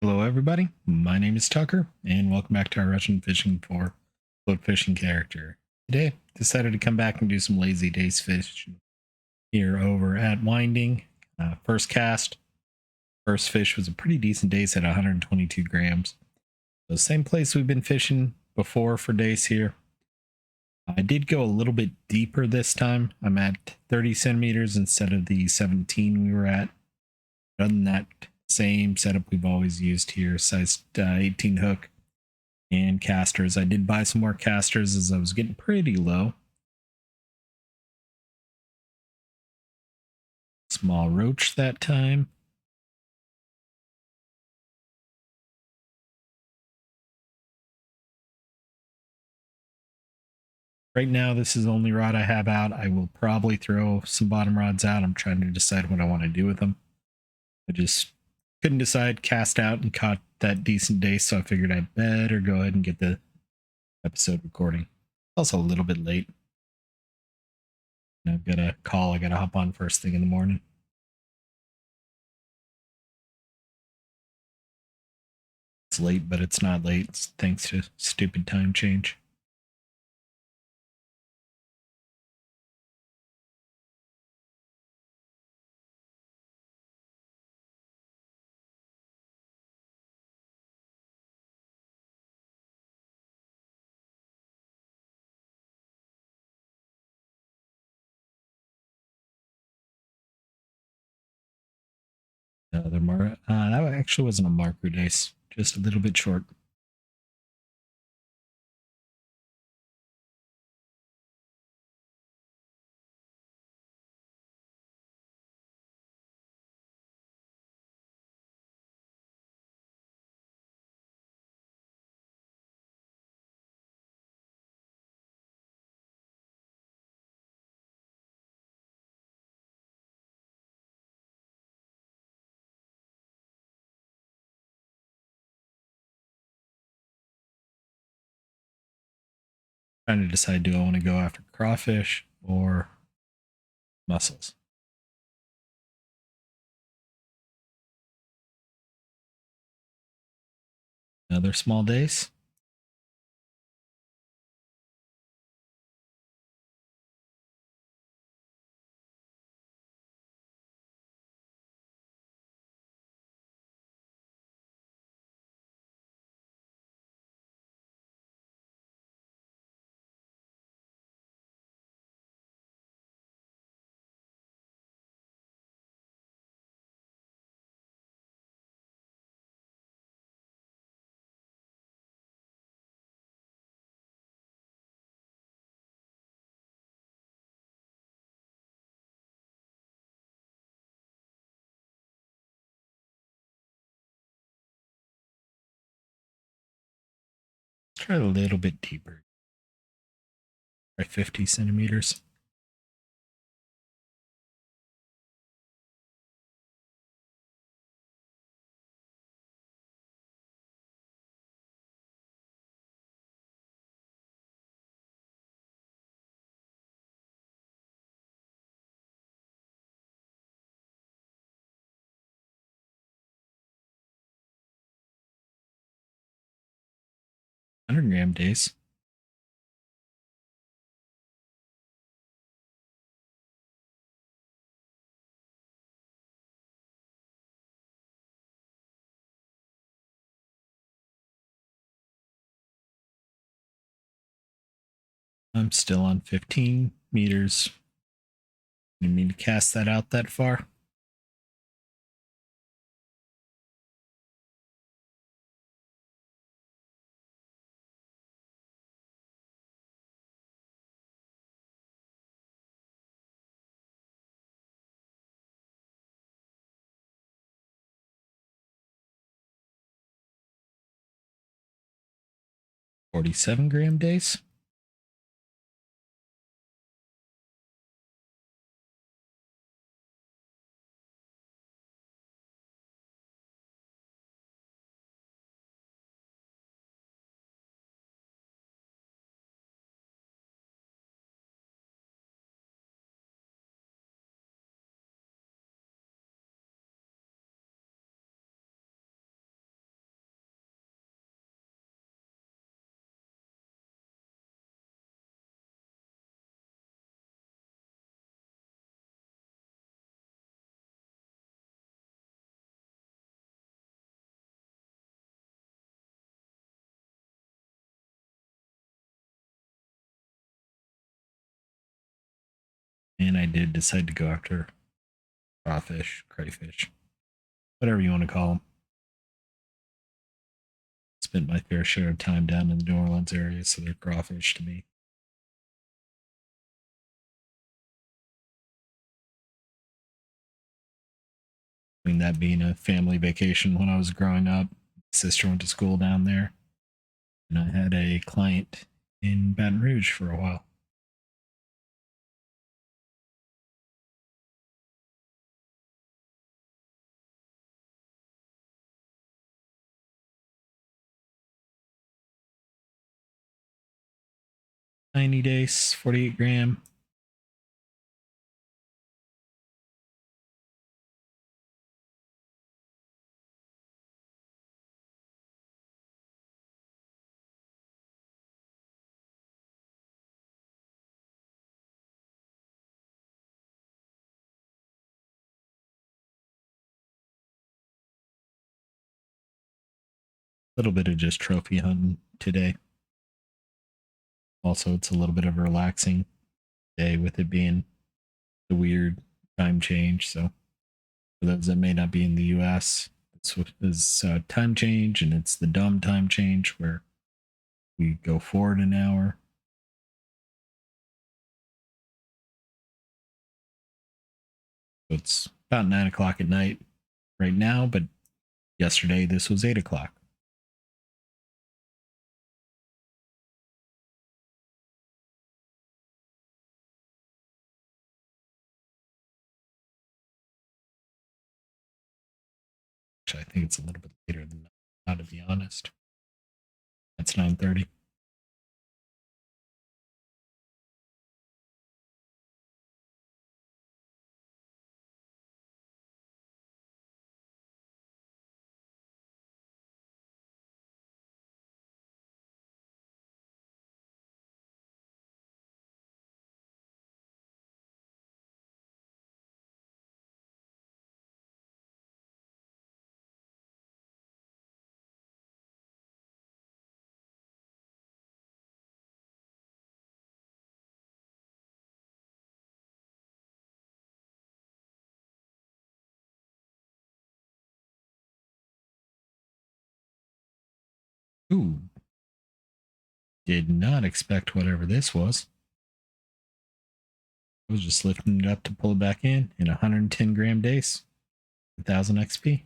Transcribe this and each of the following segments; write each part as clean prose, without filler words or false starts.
Hello, everybody. My name is Tucker, and welcome back to our Russian Fishing for Float Fishing character. Today, decided to come back and do some lazy dace fishing here over at Winding. First cast, first fish was a pretty decent dace at 122 grams. So same place we've been fishing before for dace here. I did go a little bit deeper this time. I'm at 30 centimeters instead of the 17 we were at. Other than that, same setup we've always used here, size 18 hook and casters. I did buy some more casters as I was getting pretty low. Small roach that time. Right now, this is the only rod I have out. I will probably throw some bottom rods out. I'm trying to decide what I want to do with them. I just couldn't decide, cast out and caught that decent dace, so I figured I'd better go ahead and get the episode recording. Also a little bit late. I've got a call I gotta hop on first thing in the morning. It's late, but it's not late. It's thanks to stupid time change. That actually wasn't a marker dace, just a little bit short. Trying to decide, do I want to go after crawfish or mussels? Another small dace. Let's try a little bit deeper. Try 50 centimeters. Gram dace. I'm still on 15 meters. Didn't mean to cast that out that far. $47 dace. And I did decide to go after crawfish, crayfish, whatever you want to call them. Spent my fair share of time down in the New Orleans area, so they're crawfish to me. I mean, that being a family vacation when I was growing up, my sister went to school down there, and I had a client in Baton Rouge for a while. Tiny Dace, 48 gram. A little bit of just trophy hunting today. Also, it's a little bit of a relaxing day with it being the weird time change. So, for those that may not be in the US, this is time change, and it's the dumb time change where we go forward an hour. So it's about 9 o'clock at night right now, but yesterday this was 8 o'clock. Which I think it's a little bit later than that, now, to be honest. It's 9:30. Ooh, did not expect whatever this was. I was just lifting it up to pull it back in 110 gram Dace, 1000 XP.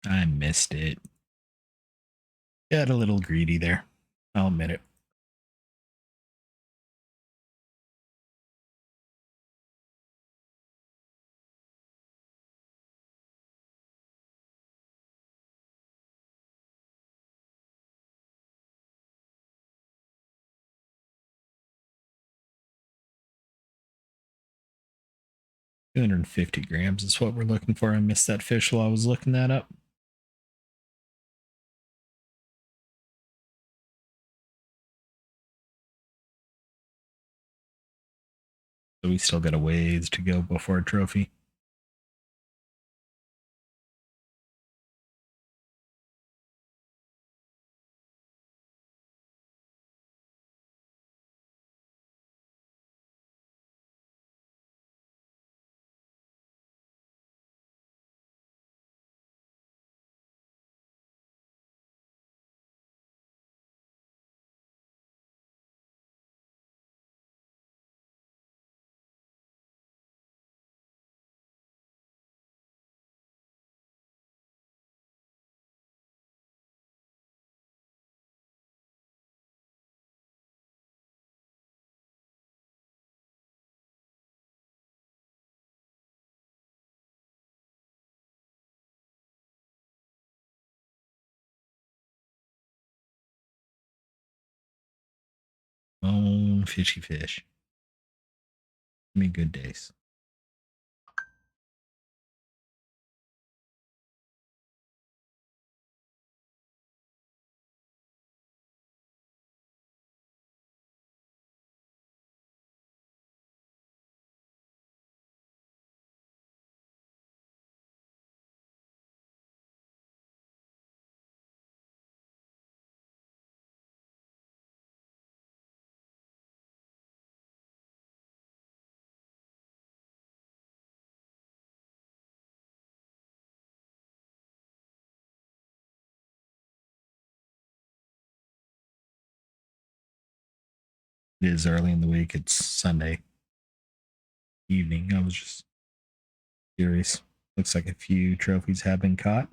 I missed it. Got a little greedy there. I'll admit it. $250 is what we're looking for. I missed that fish while I was looking that up. So we still got a ways to go before a trophy. Oh, fishy fish. Give me good days. It is early in the week. It's Sunday evening. I was just curious. Looks like a few trophies have been caught.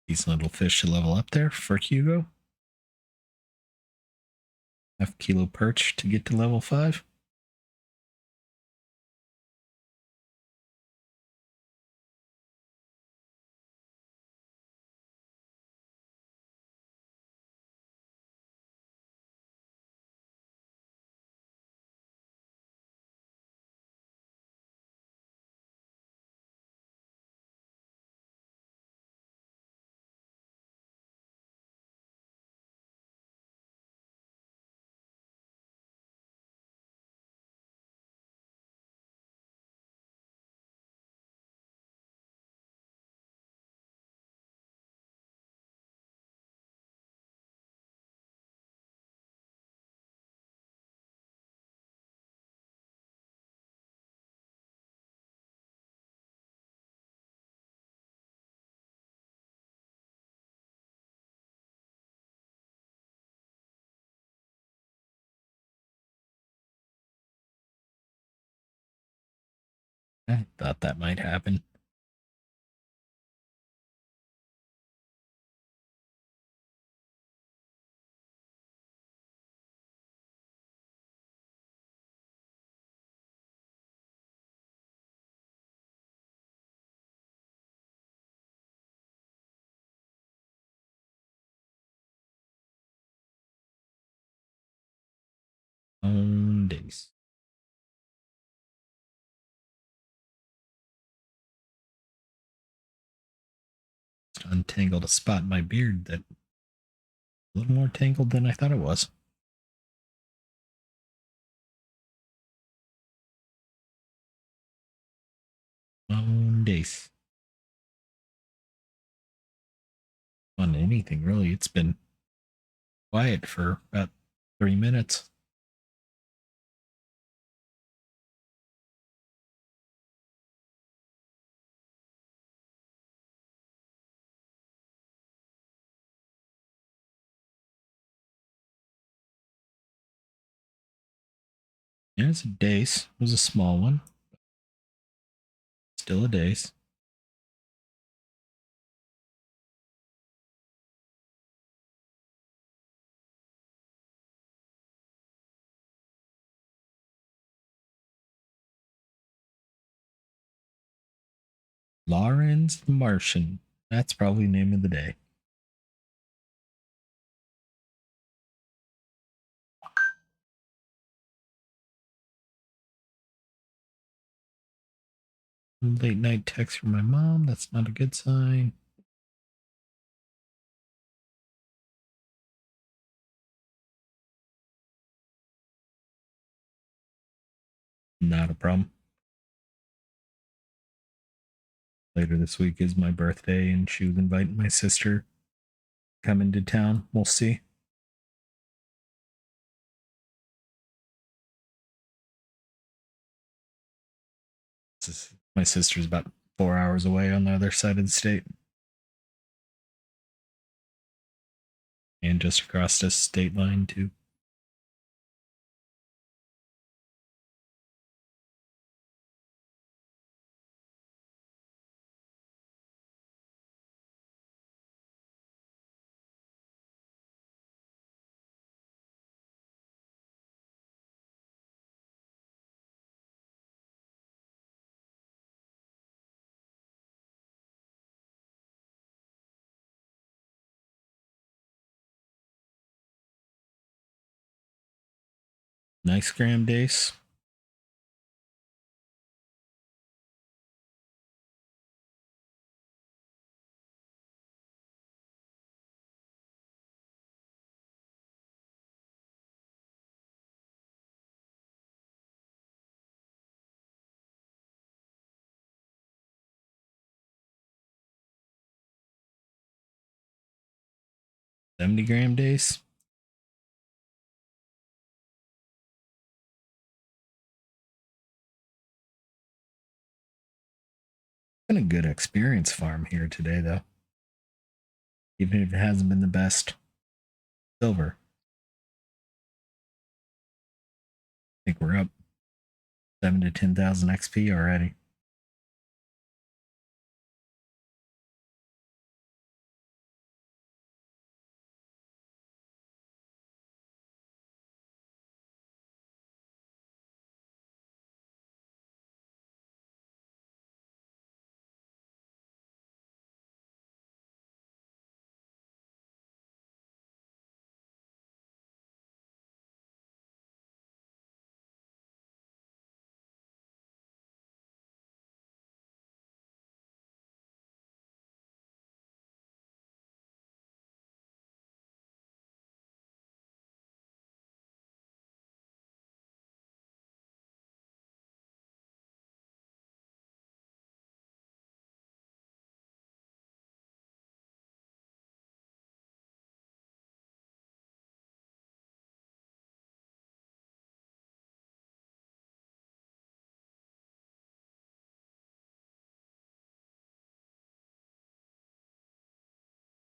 These little fish to level up there for Hugo. Half kilo perch to get to level 5. I thought that might happen. On Dace. Just untangled a spot in my beard that a little more tangled than I thought it was. On Dace. On anything really. It's been quiet for about 3 minutes. Yeah, it's a Dace. It was a small one. Still a Dace. Lawrence the Martian. That's probably the name of the day. Late night text from my mom. That's not a good sign. Not a problem. Later this week is my birthday, and she was inviting my sister to come into town. We'll see. My sister's about 4 hours away on the other side of the state, and just across the state line too. Nice gram Dace. $70 Dace. Been a good experience farm here today, though. Even if it hasn't been the best silver. I think we're up 7 to 10,000 XP already.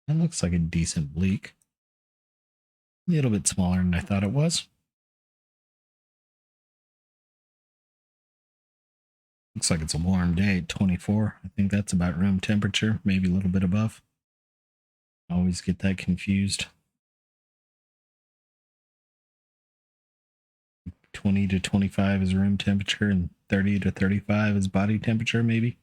That looks like a decent bleak. A little bit smaller than I thought it was. Looks like it's a warm day at 24. I think that's about room temperature, maybe a little bit above. I always get that confused. 20 to 25 is room temperature and 30 to 35 is body temperature, maybe.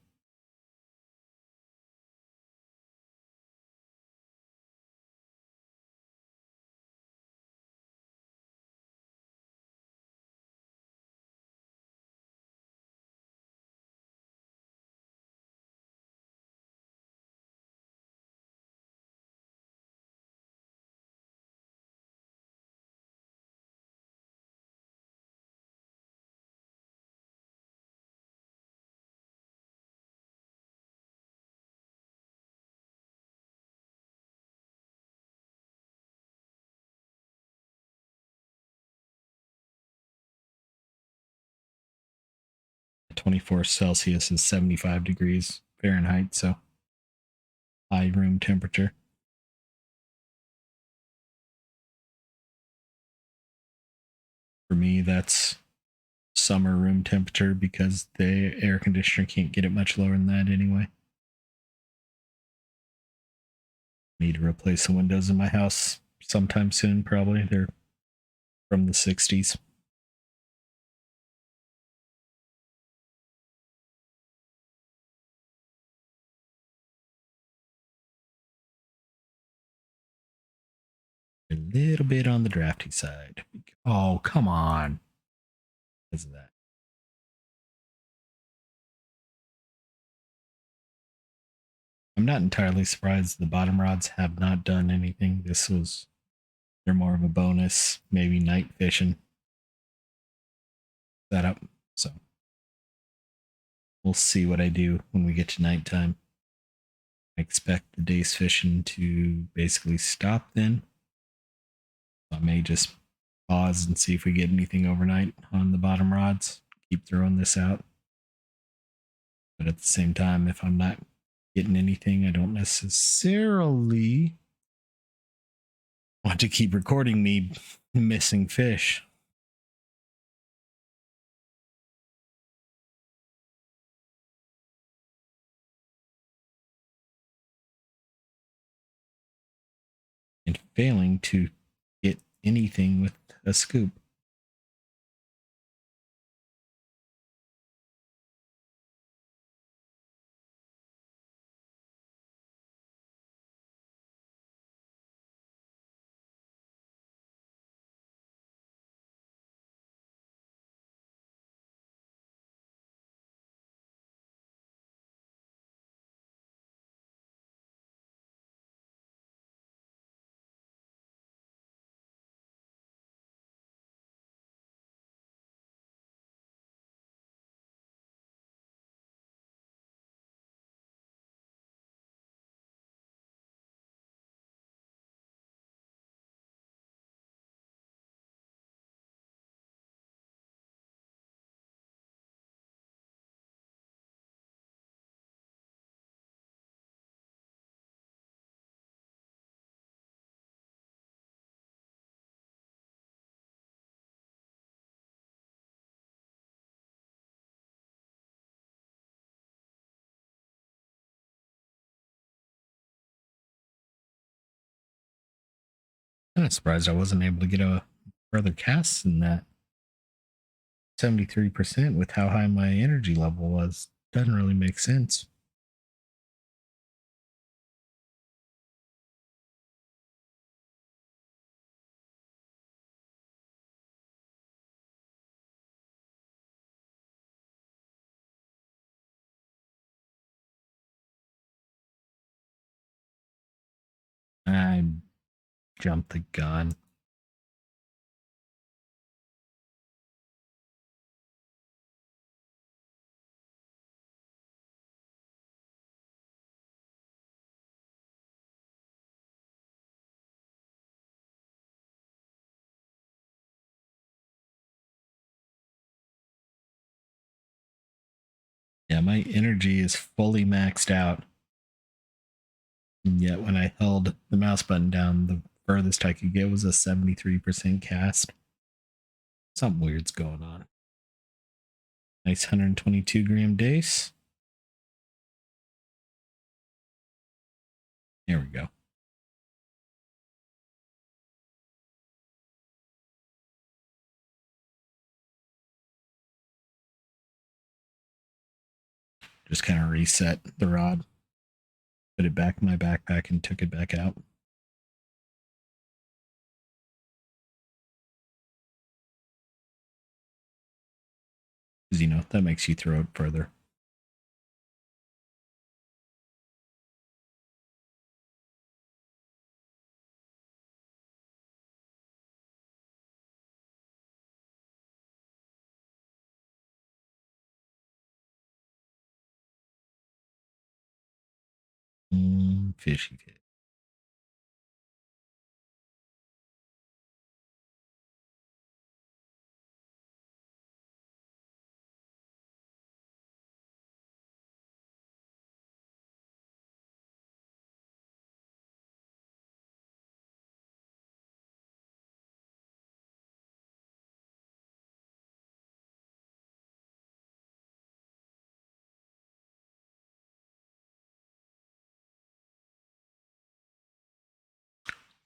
At 24 Celsius is 75 degrees Fahrenheit, so high room temperature. For me, that's summer room temperature because the air conditioner can't get it much lower than that anyway. Need to replace the windows in my house sometime soon, probably. They're from the 60s. A little bit on the drafty side. Oh, come on. Because of that. I'm not entirely surprised the bottom rods have not done anything. They're more of a bonus, maybe night fishing setup. So we'll see what I do when we get to nighttime. I expect the Dace fishing to basically stop then. So I may just pause and see if we get anything overnight on the bottom rods. Keep throwing this out. But at the same time, if I'm not getting anything, I don't necessarily want to keep recording me missing fish. And failing to get anything with a scoop. Kind of surprised I wasn't able to get a further cast than that. 73% with how high my energy level was. Doesn't really make sense. I jumped the gun. Yeah, my energy is fully maxed out. And yet when I held the mouse button down, the furthest I could get was a 73% cast. Something weird's going on. Nice 122 gram Dace. There we go. Just kind of reset the rod, put it back in my backpack, and took it back out. Because, that makes you throw it further. Fishy fish.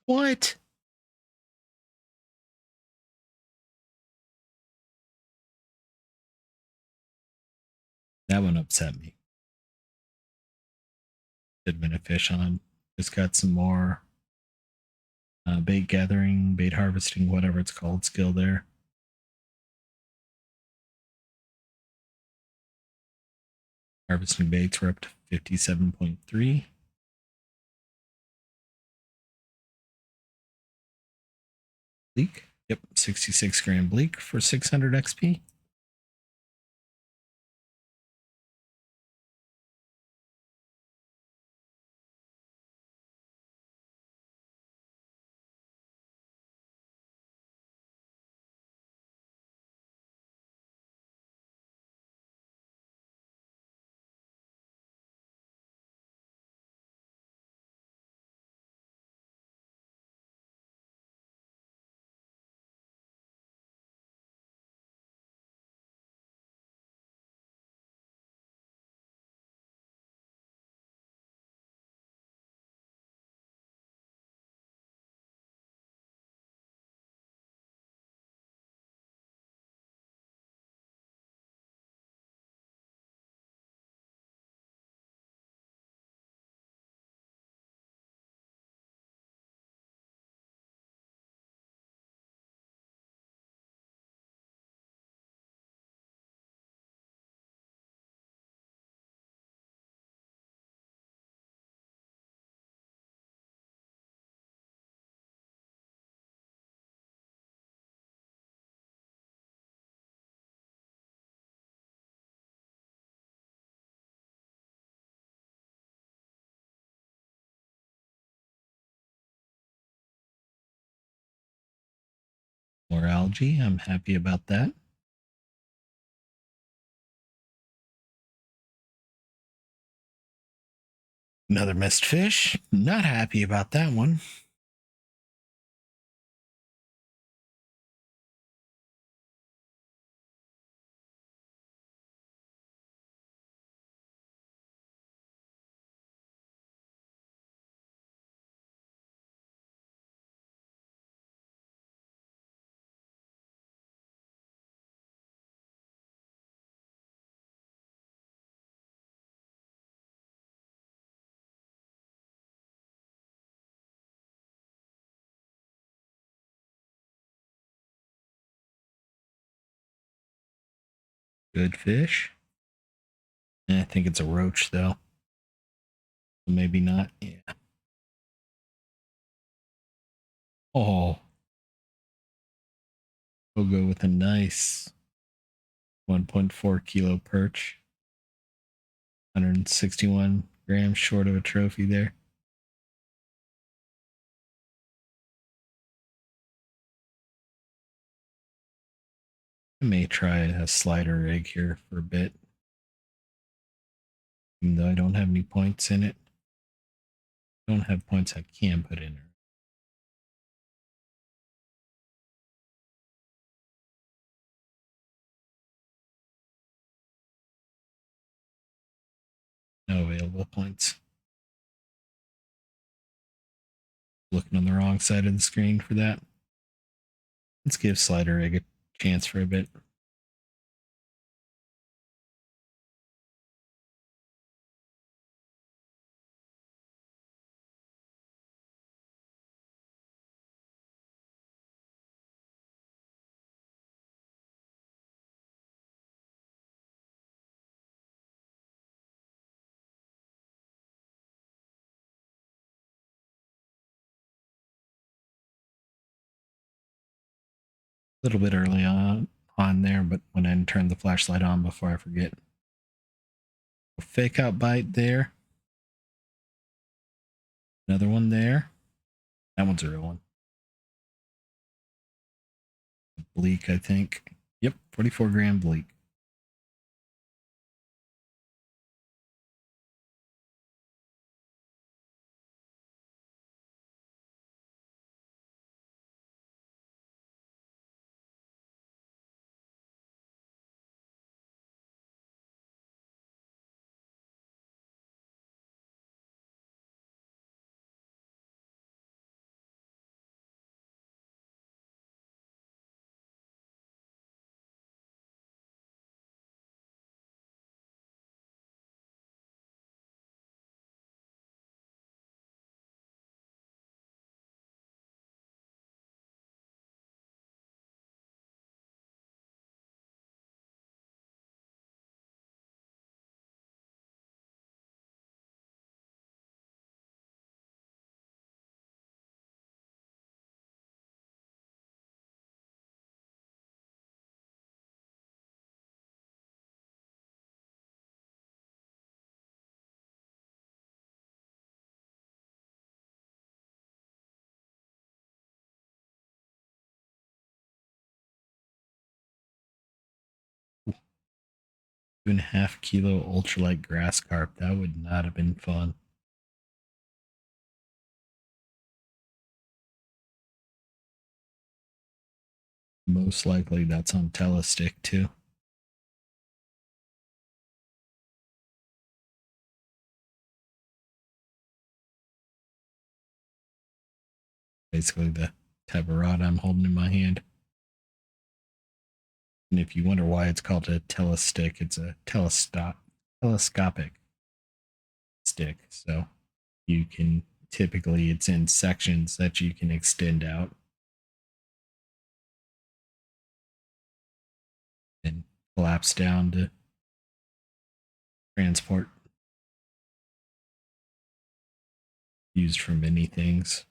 What? That one upset me. Could have been a fish on. Just got some more bait gathering, bait harvesting, whatever it's called, skill there. Harvesting baits were up to 57.3. Bleak. Yep, 66 gram bleak for 600 XP. More algae. I'm happy about that. Another missed fish. Not happy about that one. Good fish. I think it's a roach though. Maybe not. Yeah. Oh, we'll go with a nice 1.4 kilo perch. 161 grams short of a trophy there. I may try a slider rig here for a bit. Even though I don't have any points in it. I don't have points I can put in there. No available points. Looking on the wrong side of the screen for that. Let's give slider rig a chance for a bit. A little bit early on there, but when I turn the flashlight on before I forget. Fake out bite there. Another one there. That one's a real one. Bleak, I think. Yep, 44 gram bleak. Two and a half kilo ultralight grass carp. That would not have been fun. Most likely that's on telestick too. Basically the type of rod I'm holding in my hand. And if you wonder why it's called a telestick, it's a telescopic stick. So you can typically, it's in sections that you can extend out and collapse down to transport. Used for many things.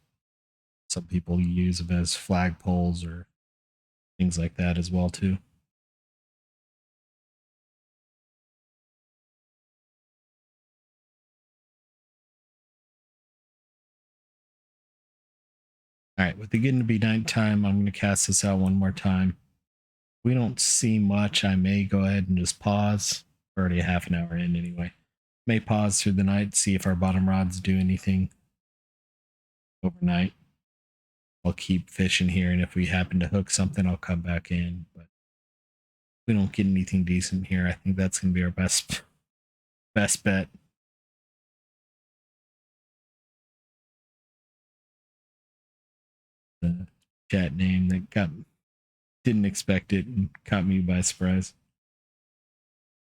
Some people use them as flagpoles or things like that as well too. All right, with it getting to be nighttime, I'm going to cast this out one more time. We don't see much. I may go ahead and just pause. We're already a half an hour in anyway. May pause through the night, see if our bottom rods do anything overnight. I'll keep fishing here, and if we happen to hook something, I'll come back in. But if we don't get anything decent here, I think that's going to be our best bet. The chat name that didn't expect it and caught me by surprise.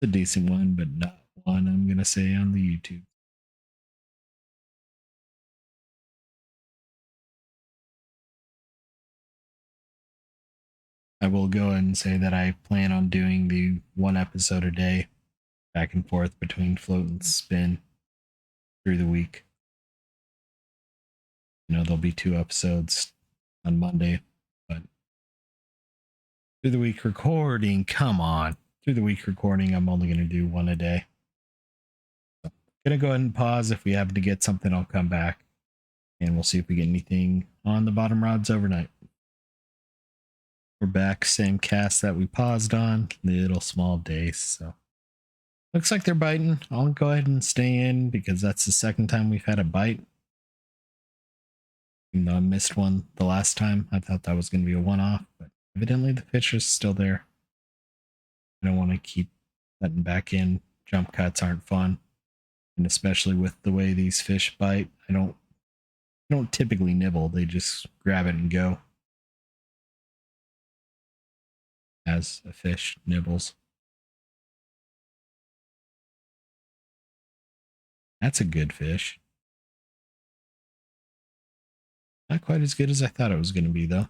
A decent one, but not one I'm going to say on the YouTube. I will go ahead and say that I plan on doing the one episode a day, back and forth between float and spin through the week. There'll be 2 episodes on Monday, but through the week recording, come on. Through the week recording, I'm only going to do one a day. So, going to go ahead and pause. If we happen to get something, I'll come back and we'll see if we get anything on the bottom rods overnight. We're back, same cast that we paused on, little small Dace. So looks like they're biting. I'll go ahead and stay in because that's the second time we've had a bite. Even though I missed one the last time, I thought that was going to be a one-off, but evidently the fish is still there. I don't want to keep letting back in. Jump cuts aren't fun, and especially with the way these fish bite, I don't typically nibble. They just grab it and go. As a fish nibbles. That's a good fish. Not quite as good as I thought it was going to be, though.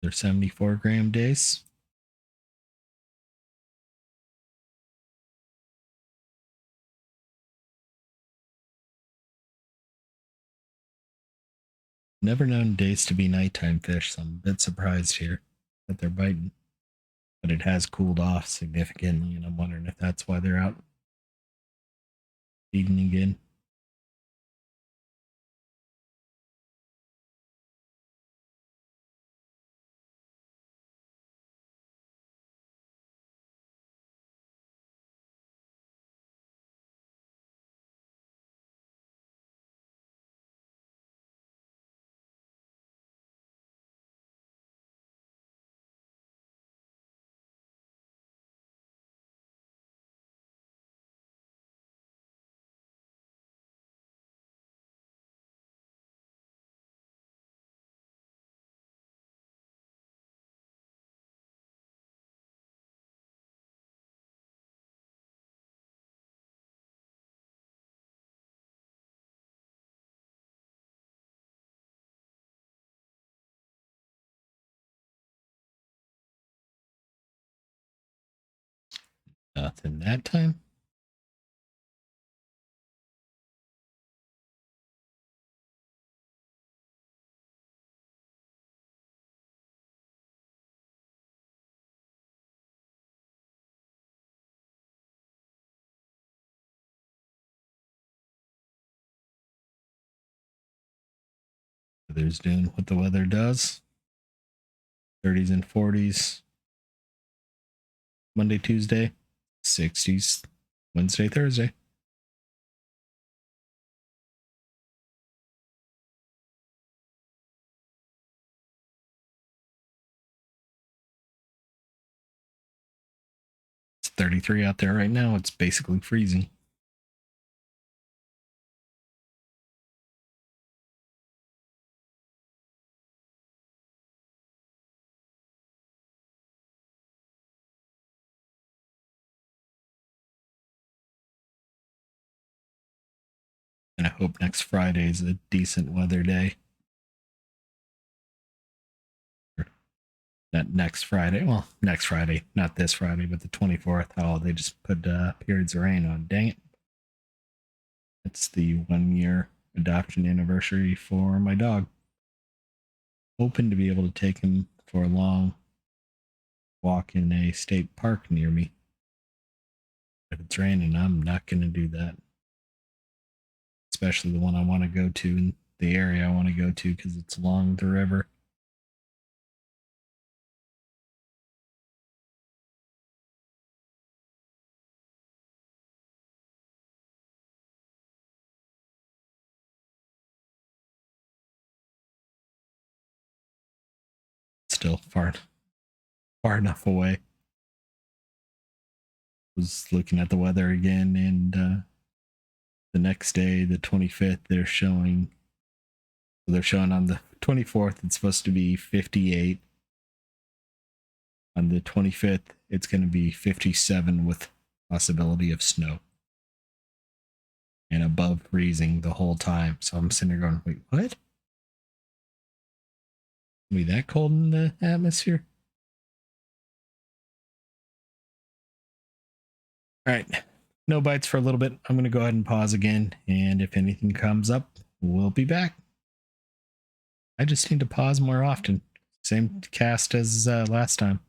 They're 74-gram Dace. Never known Dace to be nighttime fish, so I'm a bit surprised here that they're biting. But it has cooled off significantly, and I'm wondering if that's why they're out feeding again. Nothing that time. Weather's doing what the weather does. 30s and 40s. Monday, Tuesday. 60s. Wednesday, Thursday. It's 33 out there right now. It's basically freezing. And I hope next Friday is a decent weather day. Not next Friday. Well, next Friday, not this Friday, but the 24th. Oh, they just put periods of rain on. Dang it. It's the 1 year adoption anniversary for my dog. Hoping to be able to take him for a long walk in a state park near me. If it's raining, I'm not going to do that. Especially the one I want to go to in the area I want to go to because it's along the river. still far enough away. Was looking at the weather again, and the next day, the 25th, they're showing on the 24th, it's supposed to be 58. On the 25th, it's going to be 57 with possibility of snow. And above freezing the whole time. So I'm sitting there going, wait, what? Be that cold in the atmosphere? All right. No bites for a little bit. I'm going to go ahead and pause again. And if anything comes up, we'll be back. I just need to pause more often. Same cast as last time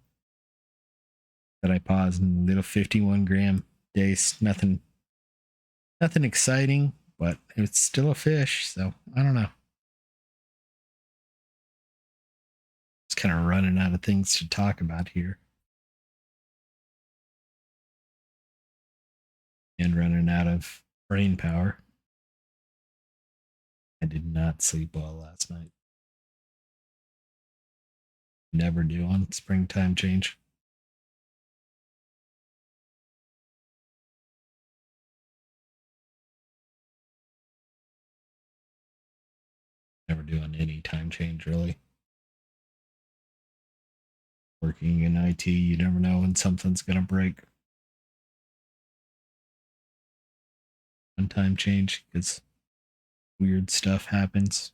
that I paused. Little 51 gram Dace. Nothing exciting, but it's still a fish. So I don't know. Just kind of running out of things to talk about here. And running out of brain power. I did not sleep well last night. Never do on springtime change. Never do on any time change, really. Working in IT, you never know when something's going to break. On time change, because weird stuff happens.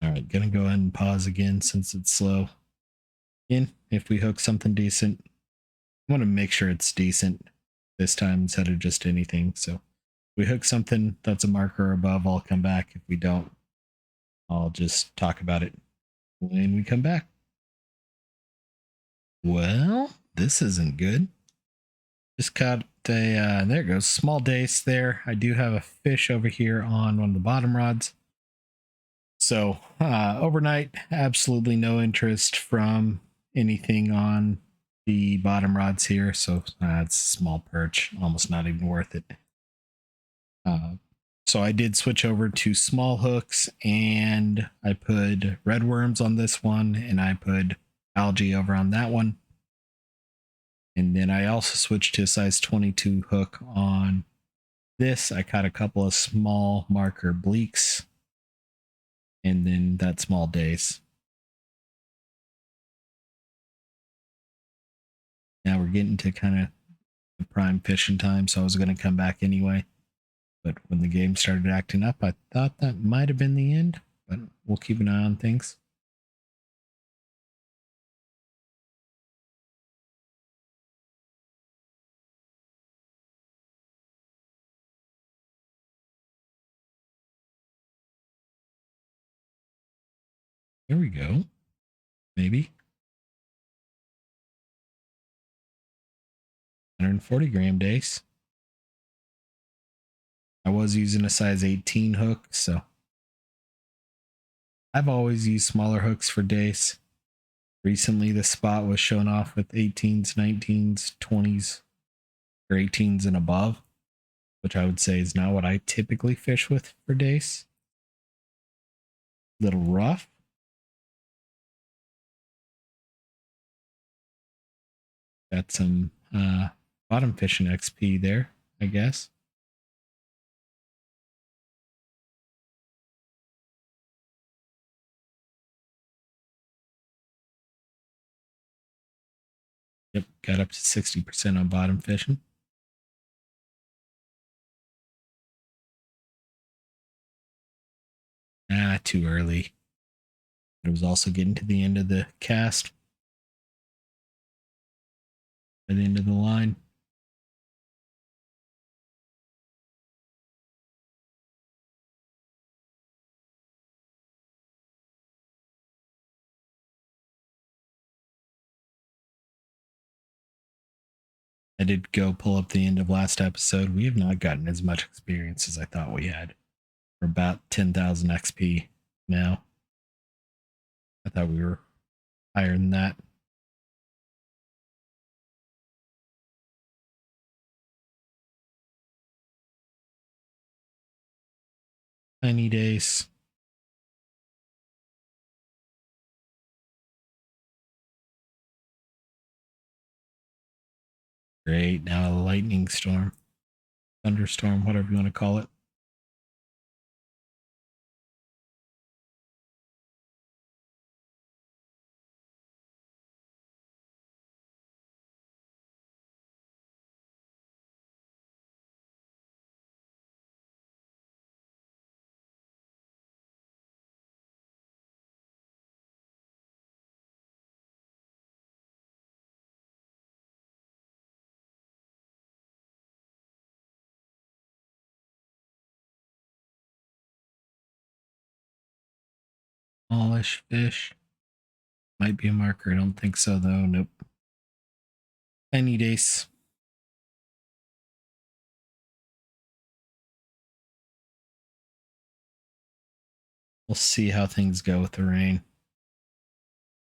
All right, gonna go ahead and pause again since it's slow. In if we hook something decent, I want to make sure it's decent this time instead of just anything. So if we hook something that's a marker above, I'll come back. If we don't, I'll just talk about it when we come back. Well, this isn't good. Just caught a, there it goes, small dace there. I do have a fish over here on one of the bottom rods. So overnight, absolutely no interest from anything on the bottom rods here. So it's a small perch, almost not even worth it. So I did switch over to small hooks, and I put red worms on this one, and I put algae over on that one. And then I also switched to a size 22 hook on this. I caught a couple of small marker bleaks, and then that small dace. Now we're getting to kind of the prime fishing time, so I was going to come back anyway. But when the game started acting up, I thought that might have been the end, but we'll keep an eye on things. There we go. Maybe. 140 gram dace. I was using a size 18 hook, so I've always used smaller hooks for dace. Recently, the spot was shown off with 18s, 19s, 20s, or 18s and above, which I would say is not what I typically fish with for dace. Little rough. Got some bottom fishing XP there, I guess. Yep, got up to 60% on bottom fishing. Too early. It was also getting to the end of the cast. By the end of the line. I did go pull up the end of last episode. We have not gotten as much experience as I thought we had. We're about 10,000 XP now. I thought we were higher than that. Tiny Dace. Great. Now a lightning storm. Thunderstorm, whatever you want to call it. Smallish fish. Might be a marker. I don't think so, though. Nope. Tiny Dace. We'll see how things go with the rain.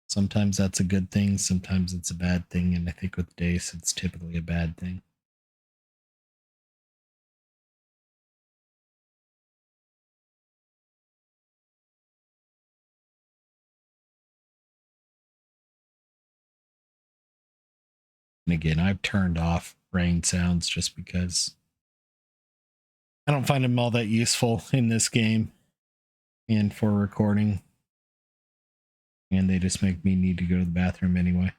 Sometimes that's a good thing, sometimes it's a bad thing, and I think with Dace, it's typically a bad thing. And again, I've turned off rain sounds just because I don't find them all that useful in this game and for recording. And they just make me need to go to the bathroom anyway.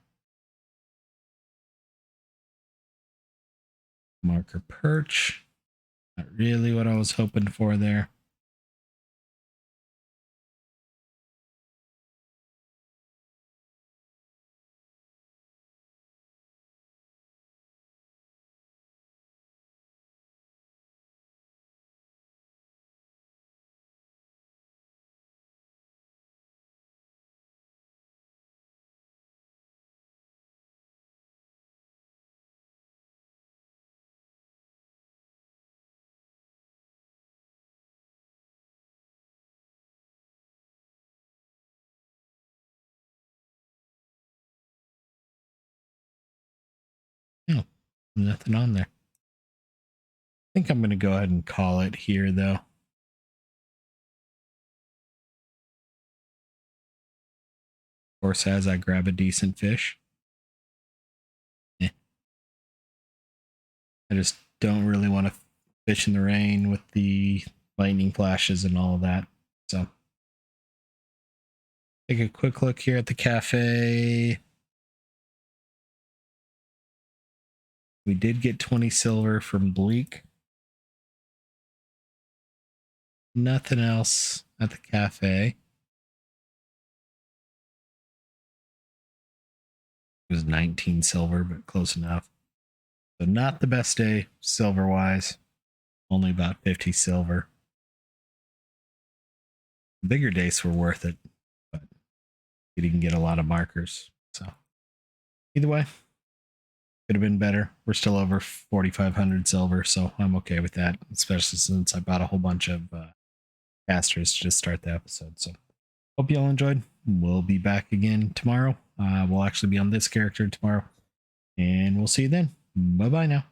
Marker perch. Not really what I was hoping for there. Oh, nothing on there. I think I'm going to go ahead and call it here, though. Of course, as I grab a decent fish. I just don't really want to fish in the rain with the lightning flashes and all of that. So, take a quick look here at the cafe. We did get 20 silver from Bleak. Nothing else at the cafe. It was 19 silver, but close enough. So not the best day silver-wise. Only about 50 silver. Bigger days were worth it, but we didn't get a lot of markers. So either way, could have been better. We're still over 4,500 silver, so I'm okay with that, especially since I bought a whole bunch of casters to just start the episode. So hope you all enjoyed. We'll be back again tomorrow. We'll actually be on this character tomorrow, and we'll see you then. Bye-bye now.